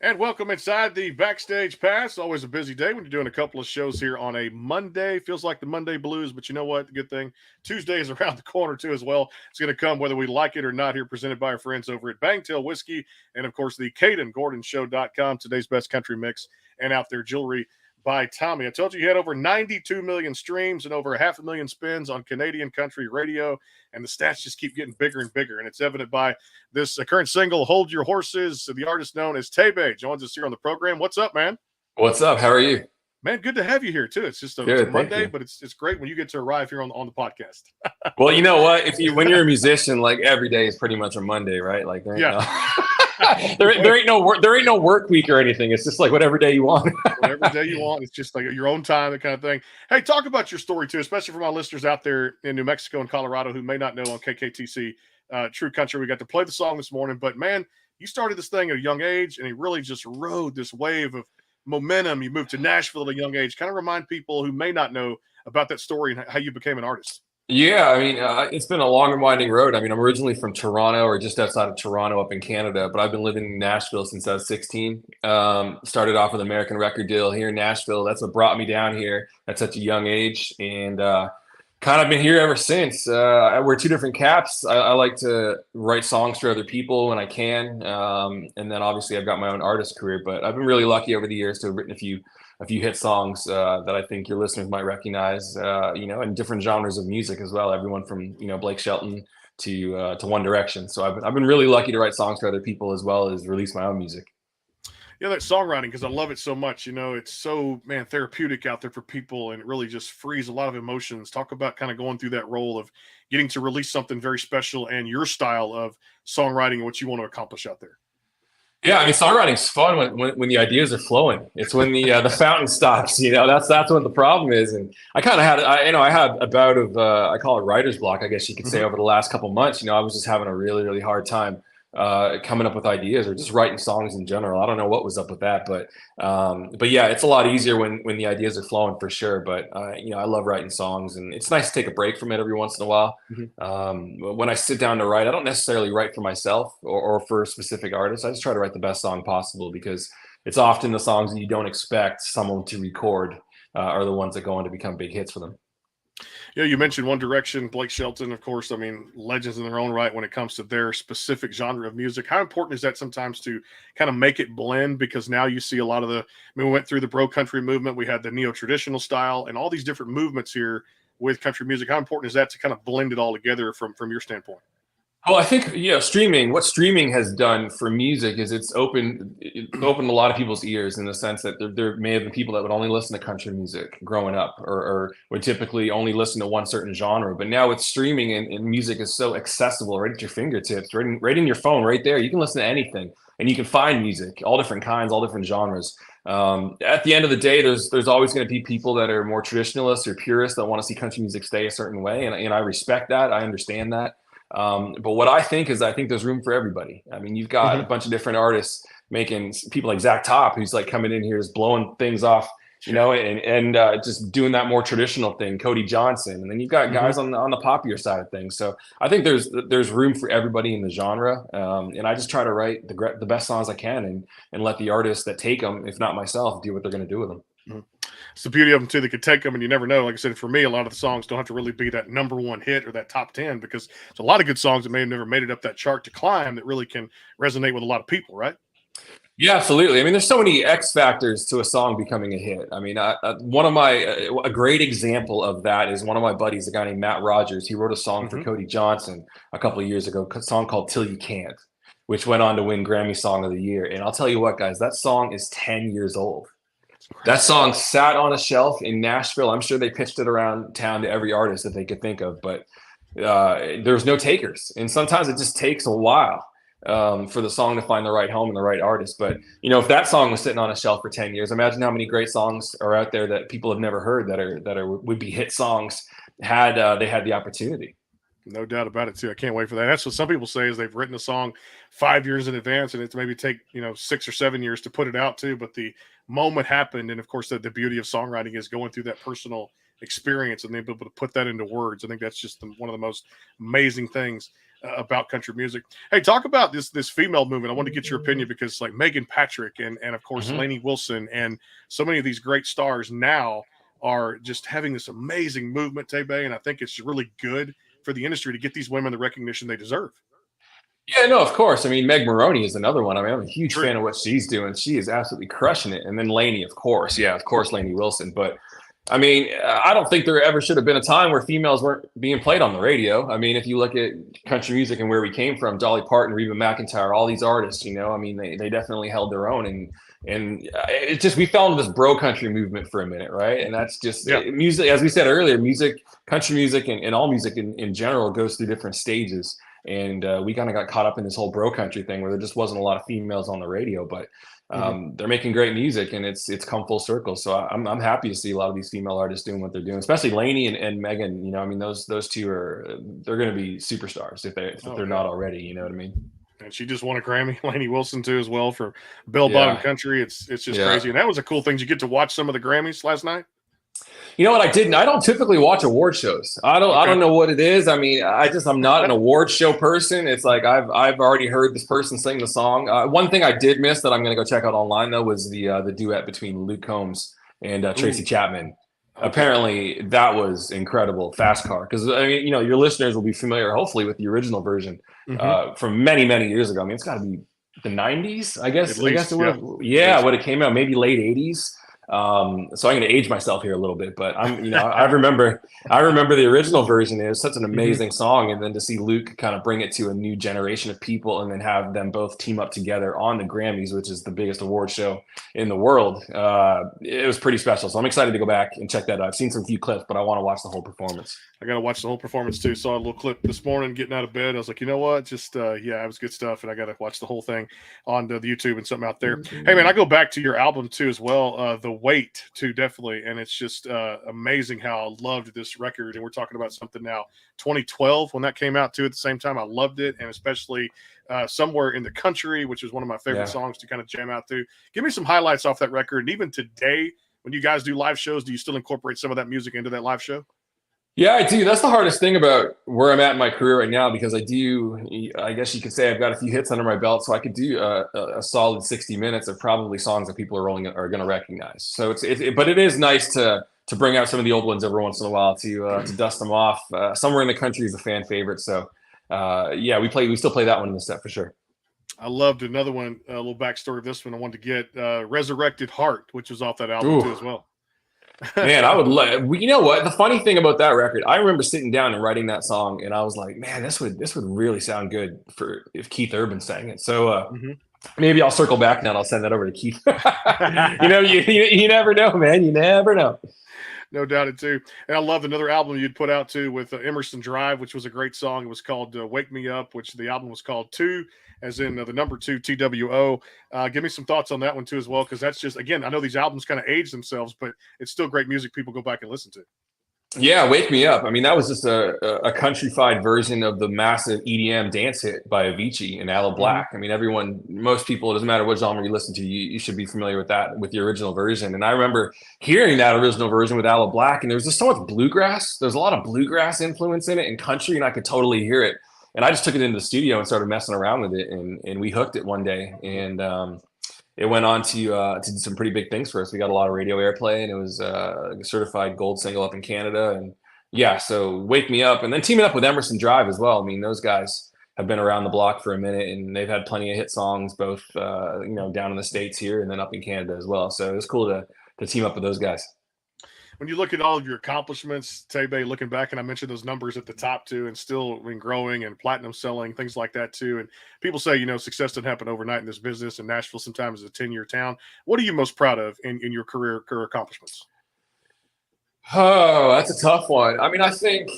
And welcome inside the Backstage Pass. Always a busy day when you're doing a couple of shows here on a Monday. Feels like the Monday blues, but you know what? The good thing, Tuesday is around the corner too as well. It's going to come whether we like it or not here, presented by our friends over at Bangtail Whiskey and, of course, the CadenGordonShow.com, today's best country mix, and Out There Jewelry by Tommy. I told you had over 92 million streams and over 500,000 spins on Canadian country radio, and the stats just keep getting bigger and bigger, and it's evident by this current single, Hold Your Horses. The artist known as Tebey joins us here on the program. What's up, man? What's up? How are you? Man, good to have you here too. It's just it's a Good, thank Monday, you. but it's great when you get to arrive here on the podcast. Well, you know what? When you're a musician, like every day is pretty much a Monday, right? Like there ain't Yeah. no there ain't no work week or anything. It's just like whatever day you want. Whatever day you want. It's just like your own time, that kind of thing. Hey, talk about your story too, especially for my listeners out there in New Mexico and Colorado who may not know on KKTC True Country. We got to play the song this morning, but man, you started this thing at a young age, and he really just rode this wave of momentum. You moved to Nashville at a young age. Kind of remind people who may not know about that story and how you became an artist. Yeah, I mean, it's been a long and winding road. I mean, I'm originally from Toronto or just outside of Toronto up in Canada, but I've been living in Nashville since I was 16. Started off with an American record deal here in Nashville. That's what brought me down here at such a young age. And kind of been here ever since. I wear two different caps. I like to write songs for other people when I can, and then obviously I've got my own artist career. But I've been really lucky over the years to have written a few hit songs that I think your listeners might recognize. In different genres of music as well. Everyone from Blake Shelton to One Direction. So I've been really lucky to write songs for other people as well as release my own music. Yeah, that songwriting, because I love it so much. It's so, man, therapeutic out there for people, and it really just frees a lot of emotions. Talk about kind of going through that role of getting to release something very special and your style of songwriting and what you want to accomplish out there. Yeah, I mean, songwriting's fun when the ideas are flowing. It's when the fountain stops. That's what the problem is. And I kind of I had a bout of I call it writer's block, I guess you could say, over the last couple months. I was just having a really really hard time coming up with ideas or just writing songs in general. I don't know what was up with that, but yeah, it's a lot easier when the ideas are flowing for sure. But I love writing songs, and it's nice to take a break from it every once in a while. When I sit down to write, I don't necessarily write for myself or for specific artists. I just try to write the best song possible, because it's often the songs that you don't expect someone to record are the ones that go on to become big hits for them. Yeah, you mentioned One Direction, Blake Shelton, of course. I mean, legends in their own right when it comes to their specific genre of music. How important is that sometimes to kind of make it blend? Because now you see a lot of we went through the bro country movement. We had the neo-traditional style and all these different movements here with country music. How important is that to kind of blend it all together from your standpoint? Well, I think what streaming has done for music is it's opened a lot of people's ears, in the sense that there may have been people that would only listen to country music growing up, or would typically only listen to one certain genre. But now with streaming, and music is so accessible right at your fingertips, right in your phone, right there. You can listen to anything, and you can find music, all different kinds, all different genres. At the end of the day, there's always going to be people that are more traditionalists or purists that want to see country music stay a certain way, and I respect that. I understand that. But what I think there's room for everybody. I mean, you've got a bunch of different artists making, people like Zach Top, who's like coming in here just blowing things off, and just doing that more traditional thing. Cody Johnson, and then you've got guys on the popular side of things. So I think there's room for everybody in the genre, and I just try to write the best songs I can, and let the artists that take them, if not myself, do what they're going to do with them. It's the beauty of them too. They could take them, and you never know. Like I said, for me, a lot of the songs don't have to really be that number one hit or that top 10, because there's a lot of good songs that may have never made it up that chart to climb that really can resonate with a lot of people, right? Yeah, absolutely. I mean, there's so many X factors to a song becoming a hit. I mean, a great example of that is one of my buddies, a guy named Matt Rogers. He wrote a song for Cody Johnson a couple of years ago, a song called "Till You Can't," which went on to win Grammy Song of the Year. And I'll tell you what, guys, that song is 10 years old. That song sat on a shelf in Nashville. I'm sure they pitched it around town to every artist that they could think of, but there's no takers. And sometimes it just takes a while for the song to find the right home and the right artist. But, if that song was sitting on a shelf for 10 years, imagine how many great songs are out there that people have never heard that would be hit songs had they had the opportunity. No doubt about it too. I can't wait for that. That's what some people say, is they've written a song 5 years in advance, and it's maybe take 6 or 7 years to put it out too. But the moment happened, and of course, the beauty of songwriting is going through that personal experience and then be able to put that into words. I think that's just one of the most amazing things about country music. Hey, talk about this female movement. I want to get your opinion because like Megan Patrick and of course Lainey Wilson and so many of these great stars now are just having this amazing movement, Tebey, and I think it's really good for the industry to get these women the recognition they deserve. Yeah, no, of course. I mean, Meg Maroney is another one. I mean, I'm a huge True. fan of what she's doing. She is absolutely crushing it. And then Lainey, of course. Yeah, of course, Lainey Wilson. But I mean, I don't think there ever should have been a time where females weren't being played on the radio. I mean, if you look at country music and where we came from, Dolly Parton, Reba McEntire, all these artists, I mean, they definitely held their own. And it's just, we fell into this bro country movement for a minute, right? And that's just music, as we said earlier, music, country music and all music in general goes through different stages. And we kind of got caught up in this whole bro country thing where there just wasn't a lot of females on the radio, but they're making great music and it's come full circle. So I'm happy to see a lot of these female artists doing what they're doing, especially Lainey and Megan. I mean, those two they're going to be superstars if they're not already. You know what I mean? And she just won a Grammy. Lainey Wilson too, as well, for Bell Bottom Country. It's just crazy, and that was a cool thing. Did you get to watch some of the Grammys last night? You know what? I didn't. I don't typically watch award shows. I don't know what it is. I mean, I'm not an award show person. It's like I've already heard this person sing the song. One thing I did miss that I'm going to go check out online though was the duet between Luke Combs and Tracy Chapman. Okay. Apparently that was incredible. Fast Car, because I mean, your listeners will be familiar, hopefully, with the original version from many years ago. I mean, it's got to be the 90s, I guess. I guess it would. Yeah, when it came out, maybe late 80s. So I'm going to age myself here a little bit, but I remember the original version. It was such an amazing song, and then to see Luke kind of bring it to a new generation of people, and then have them both team up together on the Grammys, which is the biggest award show in the world. It was pretty special. So I'm excited to go back and check that out. I've seen some few clips, but I want to watch the whole performance. I got to watch the whole performance too. Saw a little clip this morning getting out of bed. I was like, you know what? Just it was good stuff, and I got to watch the whole thing on the YouTube and something out there. Hey man, I go back to your album too as well. The Weight too, definitely, and it's just amazing how I loved this record. And we're talking about something now 2012 when that came out too. At the same time, I loved it, and especially Somewhere in the Country, which is one of my favorite songs to kind of jam out to. Give me some highlights off that record. And even today, when you guys do live shows, do you still incorporate some of that music into that live show? Yeah, I do. That's the hardest thing about where I'm at in my career right now, because I guess you could say I've got a few hits under my belt, so I could do a solid 60 minutes of probably songs that people are going to recognize. So but it is nice to bring out some of the old ones every once in a while to dust them off. Somewhere in the Country is a fan favorite, so we still play that one in the set for sure. I loved another one, a little backstory of this one I wanted to get, Resurrected Heart, which was off that album too as well. Man, I would love. You know what? The funny thing about that record, I remember sitting down and writing that song, and I was like, "Man, this would really sound good for if Keith Urban sang it." So maybe I'll circle back now and I'll send that over to Keith. you never know, man. You never know. No doubt it too. And I loved another album you'd put out too with Emerson Drive, which was a great song. It was called Wake Me Up, which the album was called 2, as in the number 2, TWO. Give me some thoughts on that one too as well, because that's just, again, I know these albums kind of age themselves, but it's still great music people go back and listen to. Yeah, Wake Me Up. I mean, that was just a countrified version of the massive EDM dance hit by Avicii and Aloe Black. I mean, most people, it doesn't matter what genre you listen to, you should be familiar with that, with the original version. And I remember hearing that original version with Aloe Black, and there was just so much bluegrass. There's a lot of bluegrass influence in it and country, and I could totally hear it. And I just took it into the studio and started messing around with it, and we hooked it one day. And it went on to do some pretty big things for us. We got a lot of radio airplay, and it was a certified gold single up in Canada. And so Wake Me Up, and then teaming up with Emerson Drive as well. I mean, those guys have been around the block for a minute, and they've had plenty of hit songs, both down in the States here and then up in Canada as well. So it was cool to team up with those guys. When you look at all of your accomplishments, Tebey, looking back, and I mentioned those numbers at the top too, and still growing and platinum selling, things like that too. And people say, success doesn't happen overnight in this business, and Nashville sometimes is a 10-year town. What are you most proud of in your career accomplishments? Oh, that's a tough one. I mean, I think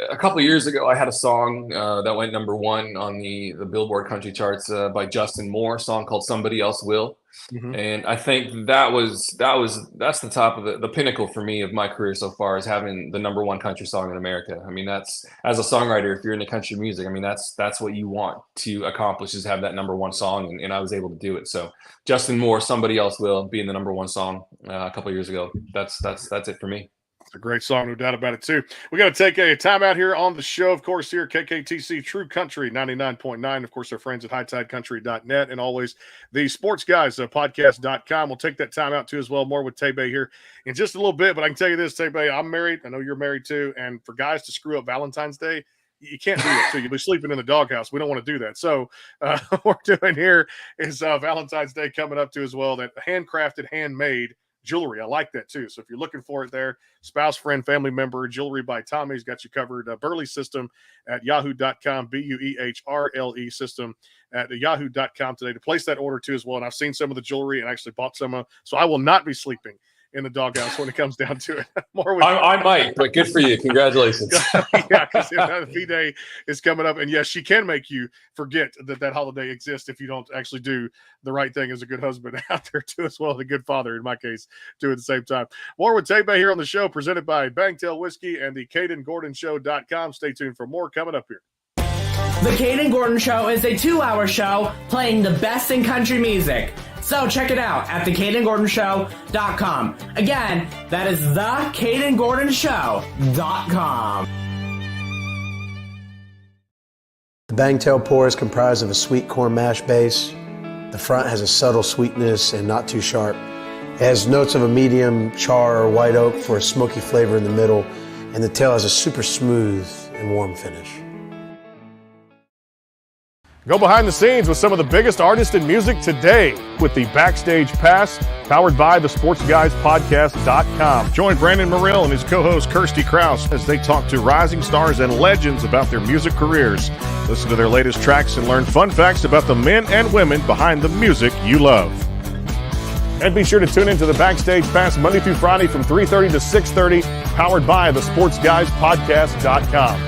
a couple of years ago, I had a song that went number 1 on the Billboard country charts by Justin Moore, a song called Somebody Else Will. And I think that's the top of the pinnacle for me of my career so far, is having the number 1 country song in America. I mean, that's, as a songwriter, if you're into country music, I mean, that's what you want to accomplish, is have that number 1 song. And I was able to do it. So Justin Moore, Somebody Else Will, being the number 1 song a couple of years ago. That's it for me. A great song, no doubt about it, too. We got to take a timeout here on the show, of course, here at KKTC True Country 99.9. Of course, our friends at hightidecountry.net and always the sports guys podcast.com. We'll take that time out, too, as well. More with Tebey here in just a little bit. But I can tell you this, Tebey, I'm married. I know you're married, too. And for guys to screw up Valentine's Day, you can't do that, too. You'll be sleeping in the doghouse. We don't want to do that. So what we're doing here is Valentine's Day coming up, too, as well. That handcrafted, handmade jewelry. I like that too. So if you're looking for it there, spouse, friend, family member, jewelry by Tommy's got you covered. Burley System at yahoo.com, BUEHRLE system at yahoo.com today to place that order too as well. And I've seen some of the jewelry and actually bought some. So I will not be sleeping in the doghouse when it comes down to it. More with I might, but good for you. Congratulations. Yeah, because the V-Day is coming up. And yes, she can make you forget that holiday exists if you don't actually do the right thing as a good husband out there too as well, and a good father in my case too at the same time. More with Tebey here on the show, presented by Bangtail Whiskey and the CadenGordonShow.com. Stay tuned for more coming up here. The Caden Gordon Show is a 2-hour show playing the best in country music. So check it out at thecadengordonshow.com. Again, that is thecadengordonshow.com. The Bangtail pour is comprised of a sweet corn mash base. The front has a subtle sweetness and not too sharp. It has notes of a medium char or white oak for a smoky flavor in the middle, and the tail has a super smooth and warm finish. Go behind the scenes with some of the biggest artists in music today with the Backstage Pass, powered by the SportsGuysPodcast.com. Join Brandon Morrill and his co-host Kirsty Krause as they talk to rising stars and legends about their music careers. Listen to their latest tracks and learn fun facts about the men and women behind the music you love. And be sure to tune into the Backstage Pass Monday through Friday from 3:30 to 6:30, powered by the SportsGuysPodcast.com.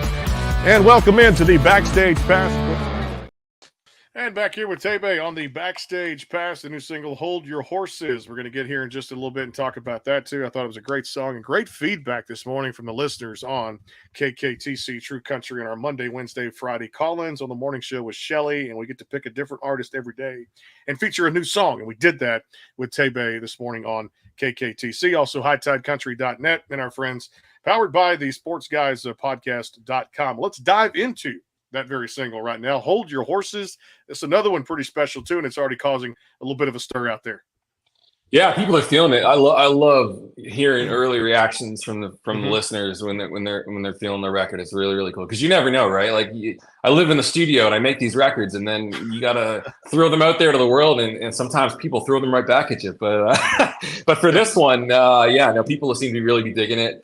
And welcome into the Backstage Pass. And back here with Tebey on the Backstage Pass, the new single, Hold Your Horses. We're going to get here in just a little bit and talk about that, too. I thought it was a great song and great feedback this morning from the listeners on KKTC True Country and our Monday, Wednesday, Friday call-ins on the morning show with Shelly, and we get to pick a different artist every day and feature a new song, and we did that with Tebey this morning on KKTC. Also, hightidecountry.net and our friends powered by the SportsGuysPodcast.com. Let's dive into that very single right now. Hold Your Horses. It's another one pretty special too, and it's already causing a little bit of a stir out there. Yeah, people are feeling it. I love hearing early reactions from the listeners when they're feeling the record. It's really, really cool because you never know, right? Like I live in the studio and I make these records, and then you gotta throw them out there to the world, and sometimes people throw them right back at you. But but for this one, people seem to really be digging it.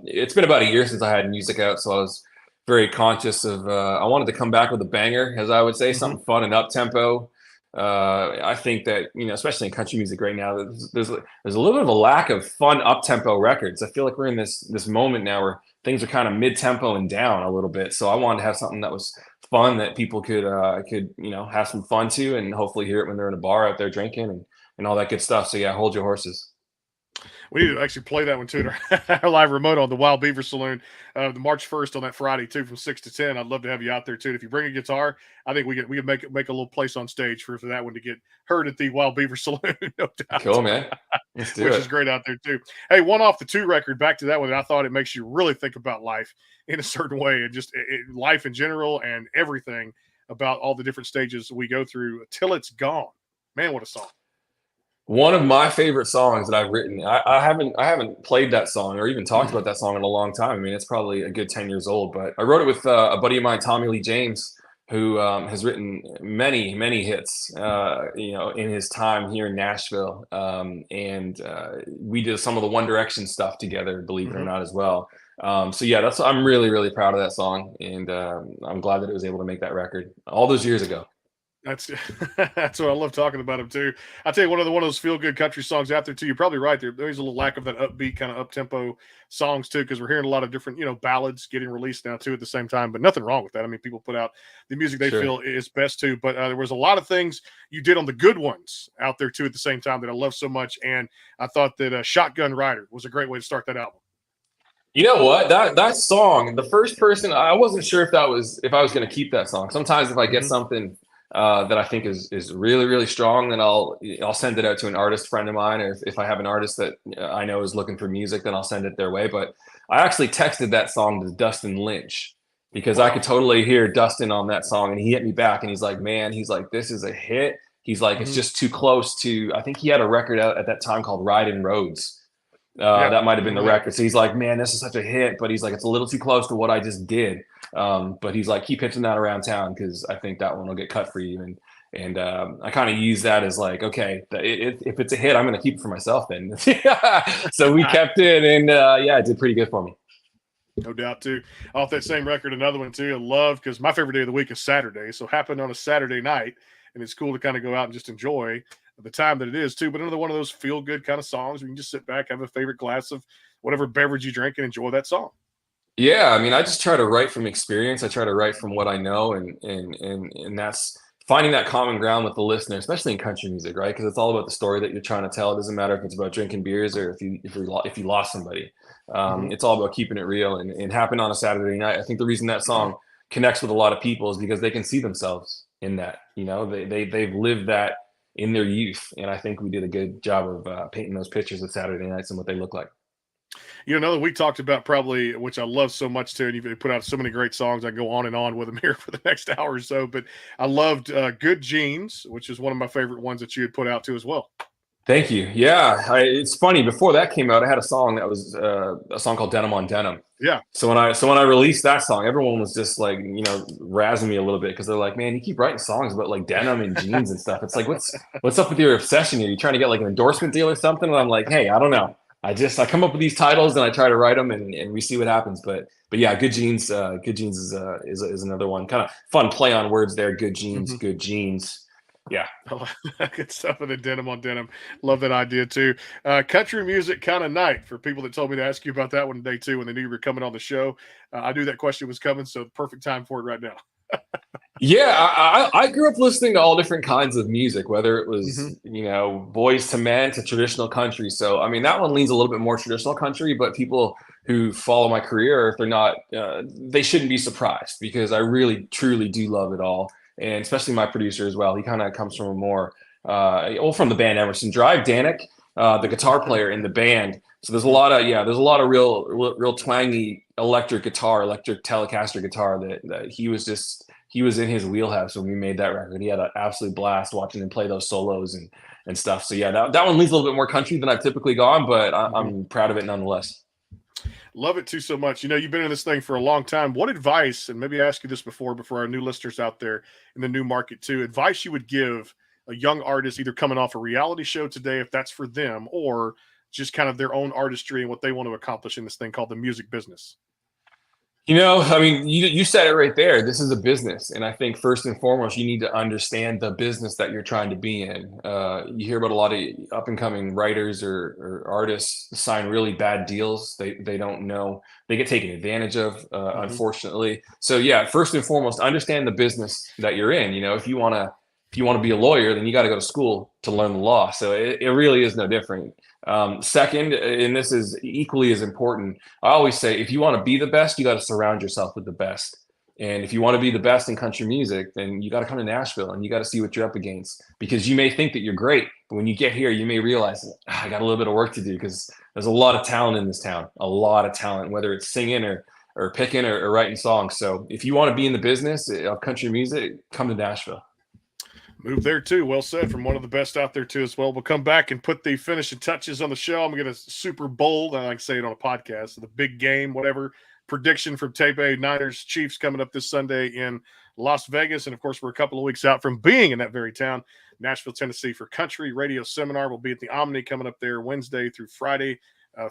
It's been about a year since I had music out, so I was very conscious of I wanted to come back with a banger, as I would say, something fun and up tempo. I think that, especially in country music right now, there's a little bit of a lack of fun up tempo records. I feel like we're in this moment now where things are kind of mid tempo and down a little bit. So I wanted to have something that was fun that people could have some fun to, and hopefully hear it when they're in a bar out there drinking and all that good stuff. So yeah, Hold Your Horses. We need to actually play that one too at our live remote on the Wild Beaver Saloon, the March 1st on that Friday too, from 6 to 10. I'd love to have you out there too. If you bring a guitar, I think we could make a little place on stage for that one to get heard at the Wild Beaver Saloon. No doubt. Cool, man. Let's do Which it. is great out there too. Hey, one off the two record, back to that one. I thought it makes you really think about life in a certain way, and just life in general and everything about all the different stages we go through till it's gone. Man, what a song. One of my favorite songs that I've written. I haven't played that song or even talked about that song in a long time. I mean, it's probably a good 10 years old, but I wrote it with a buddy of mine, Tommy Lee James, who has written many hits, in his time here in Nashville. And we did some of the One Direction stuff together, believe it or not, as well. So yeah, I'm really, really proud of that song. And I'm glad that it was able to make that record all those years ago. That's what I love talking about him too. I tell you, one of those feel good country songs out there too. You're probably right. There's a little lack of that upbeat kind of up tempo songs too, because we're hearing a lot of different ballads getting released now too at the same time. But nothing wrong with that. I mean, people put out the music they feel is best too. But there was a lot of things you did on the good ones out there too at the same time that I love so much. And I thought that Shotgun Rider was a great way to start that album. You know what? That song, the first person, I wasn't sure if I was going to keep that song. Sometimes if I get something that I think is really, really strong, then I'll send it out to an artist friend of mine, or if I have an artist that I know is looking for music, then I'll send it their way. But I actually texted that song to Dustin Lynch because I could totally hear Dustin on that song, and he hit me back and he's like, man, he's like, this is a hit. He's like, it's just too close to, I think he had a record out at that time called Riding Roads. That might have been the record. So he's like, man, this is such a hit, but he's like, it's a little too close to what I just did. But he's like, keep pitching that around town because I think that one will get cut for you. And I kind of use that as like, okay, if it's a hit, I'm going to keep it for myself then. So we kept it, and it did pretty good for me. No doubt, too. Off that same record, another one, too, I love, because my favorite day of the week is Saturday. So happened on a Saturday night, and it's cool to kind of go out and just enjoy the time that it is, too. But another one of those feel-good kind of songs where you can just sit back, have a favorite glass of whatever beverage you drink, and enjoy that song. Yeah, I mean, I just try to write from experience. I try to write from what I know, and that's finding that common ground with the listener, especially in country music, right? Because it's all about the story that you're trying to tell. It doesn't matter if it's about drinking beers or if you lost somebody. It's all about keeping it real, and it happened on a Saturday night. I think the reason that song connects with a lot of people is because they can see themselves in that. You know, they've lived that in their youth, and I think we did a good job of painting those pictures of Saturday nights and what they look like. You know, another we talked about probably, which I love so much too, and you've put out so many great songs. I can go on and on with them here for the next hour or so, but I loved Good Genes, which is one of my favorite ones that you had put out too as well. Thank you. Yeah, it's funny. Before that came out, I had a song that was a song called Denim on Denim. Yeah. So when I released that song, everyone was just like, razzing me a little bit because they're like, man, you keep writing songs about like denim and jeans and stuff. It's like, what's up with your obsession here? You trying to get like an endorsement deal or something? And I'm like, hey, I don't know. I come up with these titles and I try to write them and we see what happens. But yeah, Good Genes is another one. Kind of fun play on words there. Good Genes, Good Genes. Yeah. Oh, good stuff with the denim on denim. Love that idea too. Country music kind of night for people that told me to ask you about that one today too when they knew you were coming on the show. I knew that question was coming, so perfect time for it right now. Yeah, I grew up listening to all different kinds of music, whether it was, Boys to Men to traditional country. So, I mean, that one leans a little bit more traditional country, but people who follow my career, if they're not, they shouldn't be surprised because I really, truly do love it all. And especially my producer as well. He kind of comes from a more, from the band Emerson Drive, Danik, the guitar player in the band. So there's a lot of real twangy electric Telecaster guitar that he was in his wheelhouse when we made that record. He had an absolute blast watching him play those solos and stuff. So yeah, that one leads a little bit more country than I've typically gone, but I'm proud of it nonetheless. Love it too so much. You've been in this thing for a long time. What advice, and maybe I asked you this before our new listeners out there in the new market too, advice you would give a young artist either coming off a reality show today, if that's for them, or just kind of their own artistry and what they want to accomplish in this thing called the music business? I mean, you said it right there. This is a business. And I think first and foremost, you need to understand the business that you're trying to be in. You hear about a lot of up and coming writers or artists sign really bad deals. They don't know, they get taken advantage of, unfortunately. So yeah, first and foremost, understand the business that you're in. If you want to be a lawyer, then you got to go to school to learn the law. So it really is no different. Second, and this is equally as important, I always say, if you want to be the best, you got to surround yourself with the best. And if you want to be the best in country music, then you got to come to Nashville and you got to see what you're up against, because you may think that you're great, but when you get here, you may realize I got a little bit of work to do, because there's a lot of talent in this town, a lot of talent, whether it's singing or picking or writing songs. So if you want to be in the business of country music, come to Nashville. Move there too. Well said from one of the best out there too as well. We'll come back and put the finishing touches on the show. I'm going to super bold. I like to say it on a podcast. So the big game, whatever prediction from Tebey, Niners, Chiefs coming up this Sunday in Las Vegas. And of course, we're a couple of weeks out from being in that very town, Nashville, Tennessee, for Country Radio Seminar. We'll be at the Omni coming up there Wednesday through Friday,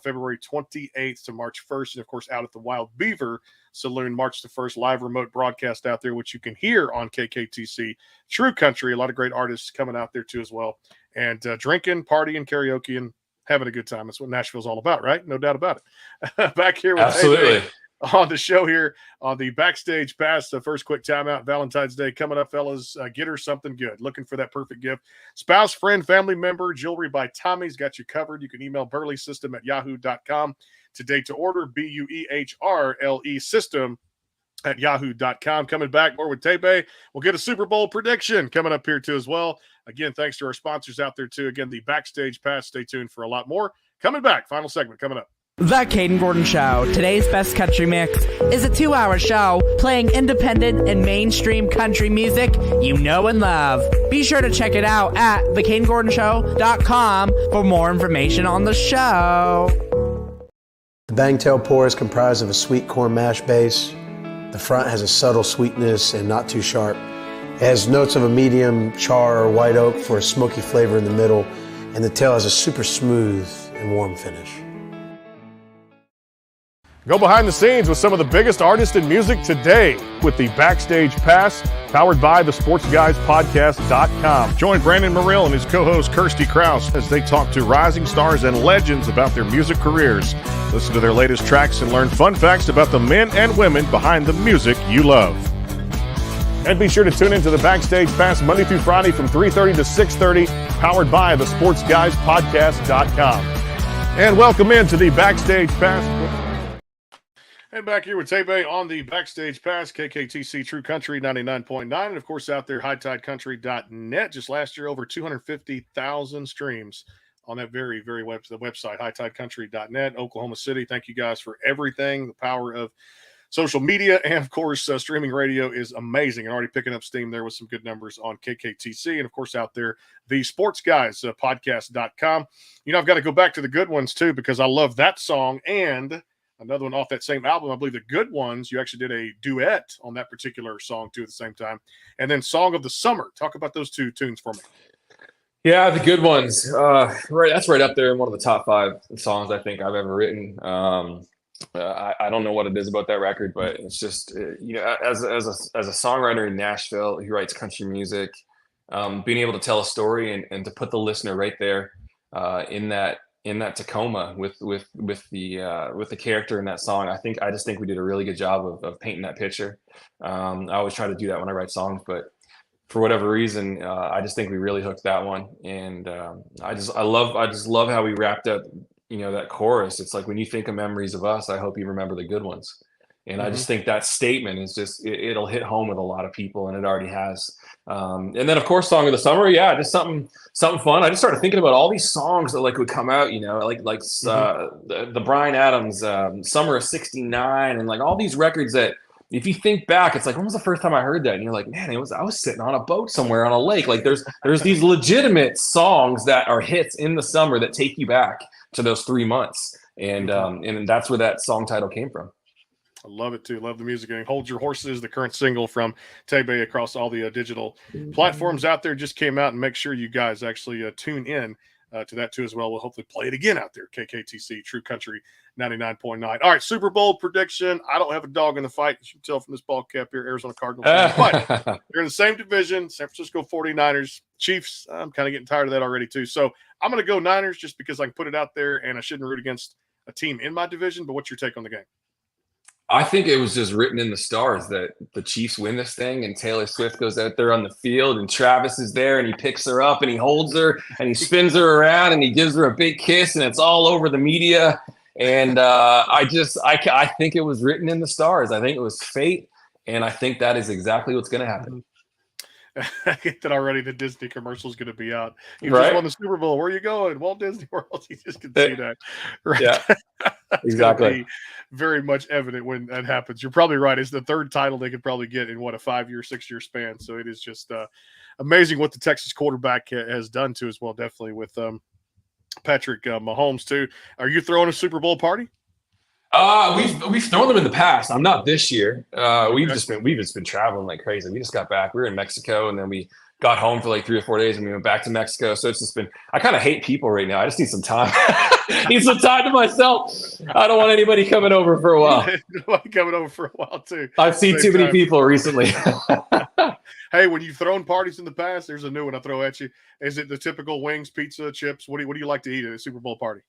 February 28th to March 1st. And of course, out at the Wild Beaver Saloon, March the 1st, live remote broadcast out there, which you can hear on KKTC True Country. A lot of great artists coming out there too as well. And drinking, partying, karaoke, and having a good time. That's what Nashville's all about, right? No doubt about it. Back here with Absolutely. On the show here on the Backstage Pass, the first quick timeout, Valentine's Day coming up, fellas. Get her something good. Looking for that perfect gift. Spouse, friend, family member, jewelry by Tommy's got you covered. You can email burleysystem@yahoo.com today to order, BUEHRLE system at yahoo.com. Coming back more with Tebey. We'll get a Super Bowl prediction coming up here too as well. Again, thanks to our sponsors out there too. Again, the Backstage Pass. Stay tuned for a lot more. Coming back. Final segment coming up. The Caden Gordon Show, today's best country mix, is a 2-hour show playing independent and mainstream country music you know and love. Be sure to check it out at thecadengordonshow.com for more information on the show. The Bangtail pour is comprised of a sweet corn mash base. The front has a subtle sweetness and not too sharp. It has notes of a medium char or white oak for a smoky flavor in the middle, and the tail has a super smooth and warm finish. Go behind the scenes with some of the biggest artists in music today with the Backstage Pass, powered by the SportsGuysPodcast.com. Join Brandon Morrill and his co-host Kirsty Krause as they talk to rising stars and legends about their music careers. Listen to their latest tracks and learn fun facts about the men and women behind the music you love. And be sure to tune into the Backstage Pass Monday through Friday from 3:30 to 6:30, powered by the SportsGuysPodcast.com. And welcome into the Backstage Pass. And back here with Tebey on the Backstage Pass, KKTC True Country 99.9, and of course out there, hightidecountry.net. Just last year, over 250,000 streams on that very, very the website, hightidecountry.net, Oklahoma City. Thank you guys for everything. The power of social media and, of course, streaming radio is amazing, and already picking up steam there with some good numbers on KKTC. And, of course, out there, the SportsGuysPodcast.com. You know, I've got to go back to the good ones, too, because I love that song and another one off that same album. I believe The Good Ones, you actually did a duet on that particular song, too, at the same time. And then Song of the Summer. Talk about those two tunes for me. Yeah, The Good Ones. Right, that's right up there in one of the top 5 songs I think I've ever written. I don't know what it is about that record, but it's just, you know, as a songwriter in Nashville who writes country music, being able to tell a story and to put the listener right there in that Tacoma with the character in that song. I just think we did a really good job of painting that picture. I always try to do that when I write songs, but for whatever reason, I just think we really hooked that one. And I just love how we wrapped up, you know, that chorus. It's like, when you think of memories of us, I hope you remember the good ones. And I just think that statement is just, it'll hit home with a lot of people, and it already has. And then, of course, Song of the Summer. Yeah, just something fun. I just started thinking about all these songs that would come out, you know, like the Bryan Adams, Summer of '69, and like all these records that, if you think back, it's like, when was the first time I heard that? And you're like, man, I was sitting on a boat somewhere on a lake. Like there's these legitimate songs that are hits in the summer that take you back to those 3 months. And that's where that song title came from. I love it too. Love the music. And Hold Your Horses, the current single from Tebey across all the digital platforms out there, just came out. And make sure you guys actually tune in to that too as well. We'll hopefully play it again out there. KKTC True Country 99.9. All right, Super Bowl prediction. I don't have a dog in the fight, as you can tell from this ball cap here, Arizona Cardinals. But they're in the same division, San Francisco 49ers. Chiefs, I'm kind of getting tired of that already too. So I'm going to go Niners just because I can put it out there, and I shouldn't root against a team in my division. But what's your take on the game? I think it was just written in the stars that the Chiefs win this thing, and Taylor Swift goes out there on the field, and Travis is there, and he picks her up and he holds her and he spins her around and he gives her a big kiss, and it's all over the media. And I think it was written in the stars. I think it was fate, and I think that is exactly what's going to happen. I get that already. The Disney commercial is going to be out. You right? just won the Super Bowl. Where are you going? Walt Disney World. You just can see that. Right? Yeah, exactly. Very much evident when that happens. You're probably right. It's the third title they could probably get in a 5-year, 6-year span. So it is just amazing what the Texas quarterback has done too as well. Definitely with Patrick Mahomes too. Are you throwing a Super Bowl party? We've thrown them in the past. I'm not this year. We've just been traveling like crazy. We just got back. We were in Mexico, and then we got home for like 3 or 4 days, and we went back to Mexico. So it's just been, I kind of hate people right now. I just need some time. Need some time to myself. I don't want anybody coming over for a while. Coming over for a while too. I've seen too many people recently. Hey, when you've thrown parties in the past, there's a new one I throw at you. Is it the typical wings, pizza, chips? What do you like to eat at a Super Bowl party?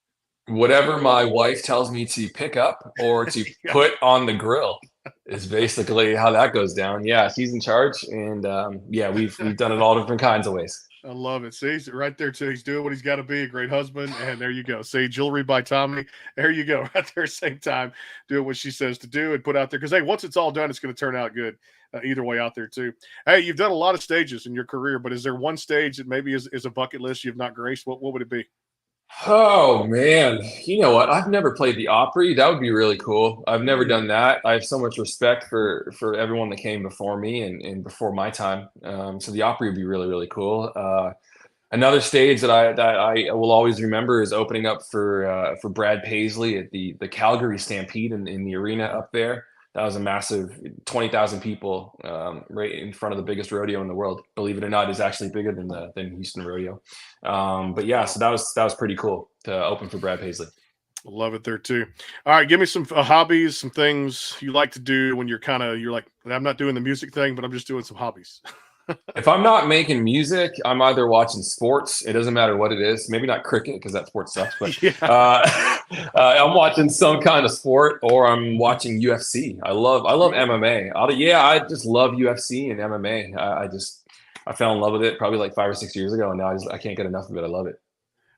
Whatever my wife tells me to pick up or to put on the grill is basically how that goes down. Yeah, she's in charge, and we've done it all different kinds of ways. I love it. See, he's right there too. He's doing what he's got to be, a great husband. And there you go. See, jewelry by Tommy. There you go. Right there, same time, doing what she says to do and put out there. Because hey, once it's all done, it's going to turn out good. Either way out there too. Hey, you've done a lot of stages in your career, but is there one stage that maybe is a bucket list you've not graced? What would it be? Oh man, you know what? I've never played the Opry. That would be really cool. I've never done that. I have so much respect for everyone that came before me and before my time. So the Opry would be really really cool. Another stage that I will always remember is opening up for Brad Paisley at the Calgary Stampede in the arena up there. That was a massive 20,000 people right in front of the biggest rodeo in the world. Believe it or not, is actually bigger than Houston Rodeo. But yeah, so that was pretty cool to open for Brad Paisley. Love it there too. All right, give me some hobbies, some things you like to do when you're like, I'm not doing the music thing, but I'm just doing some hobbies. If I'm not making music, I'm either watching sports. It doesn't matter what it is. Maybe not cricket because that sport sucks, but Yeah. I'm watching some kind of sport, or I'm watching UFC. I love MMA. I just love UFC and MMA. I fell in love with it probably like 5 or 6 years ago, and now I can't get enough of it. I love it.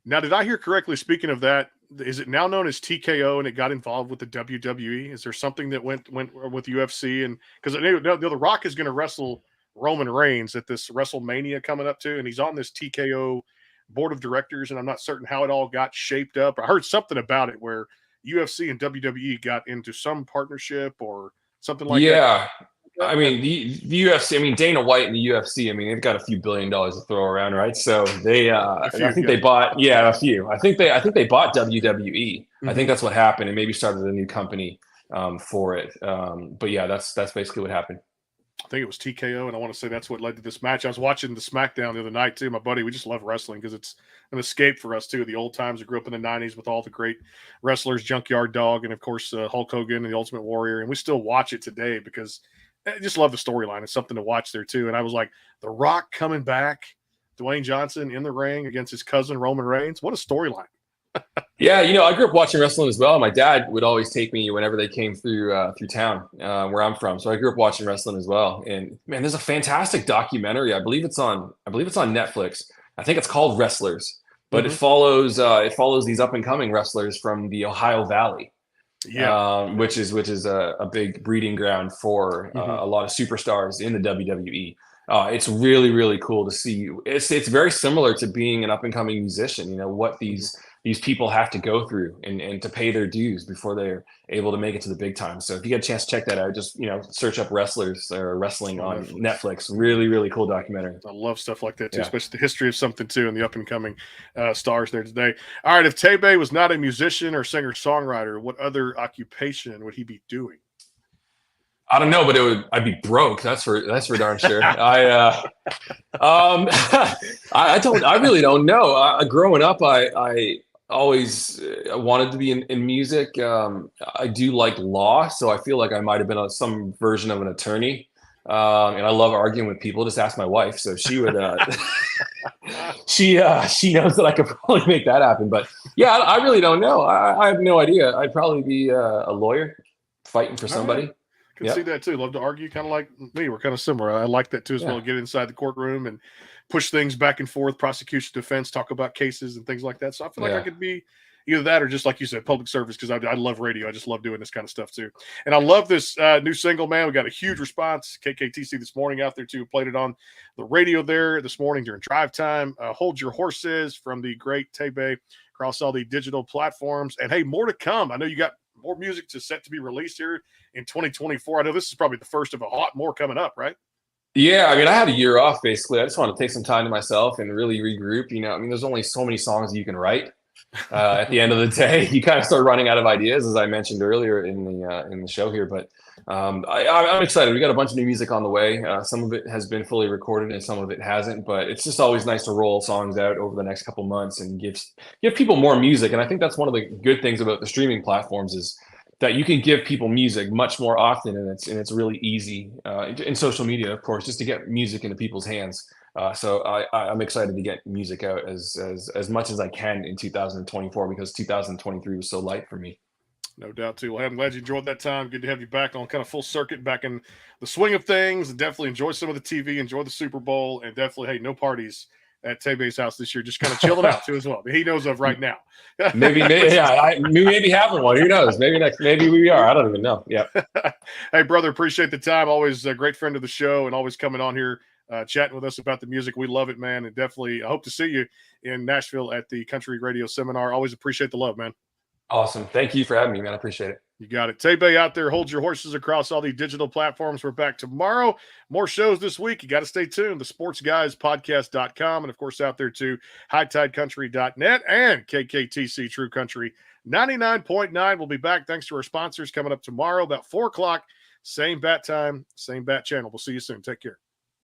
Now, did I hear correctly? Speaking of that, is it now known as TKO, and it got involved with the WWE? Is there something that went with UFC? And because the Rock is going to wrestle Roman Reigns at this WrestleMania coming up too, and he's on this TKO board of directors, and I'm not certain how it all got shaped up. I heard something about it where UFC and WWE got into some partnership or something like that. Yeah. I mean, the UFC, I mean, Dana White and the UFC, I mean, they've got a few $1 billion to throw around, right? So they, I think they bought, a few. I think they bought WWE. I think that's what happened, and maybe started a new company for it. But yeah, that's basically what happened. I think it was TKO, and I want to say that's what led to this match. I was watching the SmackDown the other night too. My buddy, we just love wrestling because it's an escape for us too. The old times. I grew up in the '90s with all the great wrestlers, Junkyard Dog, and of course Hulk Hogan and the Ultimate Warrior, and we still watch it today because I just love the storyline. It's something to watch there too. And I was like, The Rock coming back, Dwayne Johnson in the ring against his cousin Roman Reigns. What a storyline! Yeah, I grew up watching wrestling as well. My dad would always take me whenever they came through town where I'm from. So I grew up watching wrestling as well. And man, there's a fantastic documentary. I believe it's on Netflix. I think it's called Wrestlers, but it follows these up and coming wrestlers from the Ohio Valley. Yeah, which is a big breeding ground for a lot of superstars in the WWE. It's really really cool to see. It's very similar to being an up and coming musician. What these people have to go through and to pay their dues before they're able to make it to the big time. So if you get a chance to check that out, just search up Wrestlers or Wrestling on Netflix. Really really cool documentary. I love stuff like that too, especially the history of something too, and the up and coming stars there today. All right, if Tebey was not a musician or singer songwriter, what other occupation would he be doing? I don't know, but I'd be broke. That's for darn sure. I really don't know. Growing up, I always wanted to be in music. I do like law, so I feel like I might have been some version of an attorney. And I love arguing with people. Just ask my wife, so she would. She knows that I could probably make that happen. But yeah, I really don't know. I have no idea. I'd probably be a lawyer fighting for somebody. Can see that too. Love to argue, kind of like me. We're kind of similar. I like that too as well. Get inside the courtroom and push things back and forth, prosecution, defense, talk about cases and things like that. So I feel like I could be either that or just like you said, public service, because I love radio. I just love doing this kind of stuff too. And I love this new single, man. We got a huge response. KKTC this morning out there too. Played it on the radio there this morning during drive time. Hold Your Horses from the great Tebey across all the digital platforms. And hey, more to come. I know you got more music set to be released here in 2024. I know this is probably the first of a lot more coming up, right? Yeah, I mean, I had a year off basically. I just want to take some time to myself and really regroup. There's only so many songs you can write. At the end of the day, you kind of start running out of ideas, as I mentioned earlier in the show here. But I'm excited. We got a bunch of new music on the way. Some of it has been fully recorded, and some of it hasn't. But it's just always nice to roll songs out over the next couple months and give people more music. And I think that's one of the good things about the streaming platforms is that you can give people music much more often, and it's really easy in social media, of course, just to get music into people's hands. So I'm excited to get music out as much as I can in 2024 because 2023 was so light for me. No doubt too. Well, I'm glad you enjoyed that time. Good to have you back on kind of full circuit, back in the swing of things, and definitely enjoy some of the TV, enjoy the Super Bowl, and definitely, hey, no parties at Tebey's house this year, just kind of chilling out too as well. He knows of right now. maybe we may be having one. Who knows? Maybe we are. I don't even know. Yeah. Hey, brother, appreciate the time. Always a great friend of the show and always coming on here chatting with us about the music. We love it, man. And definitely I hope to see you in Nashville at the Country Radio Seminar. Always appreciate the love, man. Awesome. Thank you for having me, man. I appreciate it. You got it. Tebey out there. Hold your horses across all the digital platforms. We're back tomorrow. More shows this week. You got to stay tuned. The sportsguyspodcast.com. And, of course, out there, too, hightidecountry.net and KKTC True Country 99.9. We'll be back. Thanks to our sponsors coming up tomorrow about 4 o'clock. Same bat time, same bat channel. We'll see you soon. Take care.